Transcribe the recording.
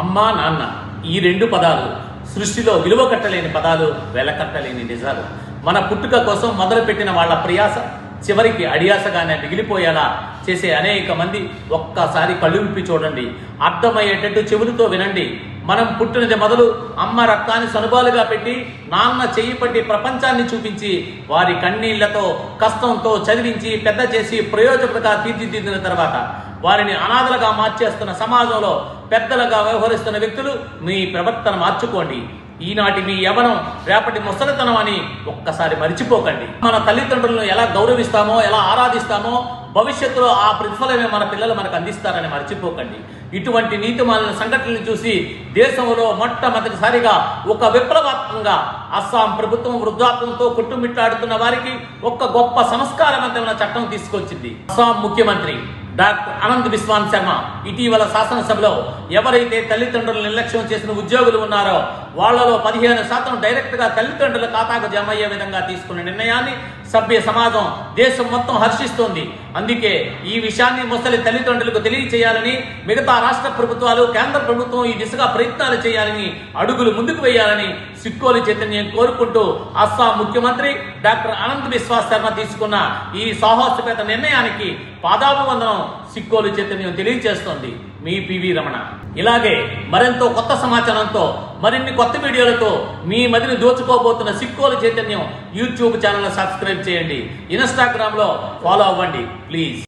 అమ్మా నాన్న ఈ రెండు పదాలు సృష్టిలో విలువ కట్టలేని పదాలు, వెలకట్టలేని నిజాలు. మన పుట్టుక కోసం మొదలుపెట్టిన వాళ్ళ ప్రయాస చివరికి అడియాసగానే మిగిలిపోయేలా చేసే అనేక మంది ఒక్కసారి కళ్ళు విప్పి చూడండి, అర్థమయ్యేటట్టు చెవులతో వినండి. మనం పుట్టినది మొదలు అమ్మ రక్తాన్ని సనుబాలుగా పెట్టి, నాన్న చెయ్యి పట్టి ప్రపంచాన్ని చూపించి, వారి కన్నీళ్లతో కష్టంతో చదివించి పెద్ద చేసి ప్రయోజకులుగా తీర్చిదిద్దిన తర్వాత వారిని అనాథలుగా మార్చేస్తున్న సమాజంలో పెద్దలుగా వ్యవహరిస్తున్న వ్యక్తులు, మీ ప్రవర్తన మార్చుకోండి. ఈనాటి మీ యవనం రేపటి ముసలితనం అని ఒక్కసారి మరిచిపోకండి. మన తల్లిదండ్రులను ఎలా గౌరవిస్తామో, ఎలా ఆరాధిస్తామో భవిష్యత్తులో ఆ ప్రతిఫలమే మన పిల్లలు మనకు అందిస్తారని మర్చిపోకండి. ఇటువంటి నీతిమాలిన సంఘటనలు చూసి దేశంలో మొట్టమొదటిసారిగా ఒక విప్లవాత్మకంగా అస్సాం ప్రభుత్వం వృద్ధాప్యంతో కొట్టుమిట్టాడుతున్న వారికి ఒక గొప్ప సంస్కారవంతమైన చట్టం తీసుకొచ్చింది. అస్సాం ముఖ్యమంత్రి డాక్టర్ ఆనంద్ బిస్వాన్ శర్మ ఇటీవల శాసనసభలో ఎవరైతే తల్లిదండ్రులు నిర్లక్ష్యం చేసిన ఉద్యోగులు ఉన్నారో వాళ్లలో 15% డైరెక్ట్గా తల్లిదండ్రుల ఖాతాకు జమ అయ్యే విధంగా తీసుకున్న నిర్ణయాన్ని సభ్య సమాజం, దేశం మొత్తం హర్షిస్తోంది. అందుకే ఈ విషయాన్ని ముసలి తల్లిదండ్రులకు తెలియచేయాలని మిగతా రాష్ట్ర ప్రభుత్వాలు, కేంద్ర ప్రభుత్వం ఈ దిశగా ప్రయత్నాలు చేయాలని, అడుగులు ముందుకు వేయాలని సిక్కోలు చైతన్యం కోరుకుంటూ అస్సాం ముఖ్యమంత్రి డాక్టర్ ఆనంద్ బిస్వాన్ శర్మ తీసుకున్న ఈ సాహసోపేత నిర్ణయానికి పాదాభివందనం సిక్కోలు చైతన్యం తెలియజేస్తోంది. మీ పివి రమణ. ఇలాగే మరెంతో కొత్త సమాచారంతో, మరిన్ని కొత్త వీడియోలతో మీ మదిని దోచుకోబోతున్న సిక్కోలు చైతన్యం యూట్యూబ్ ఛానల్ సబ్స్క్రైబ్ చేయండి, ఇన్స్టాగ్రామ్లో ఫాలో అవ్వండి ప్లీజ్.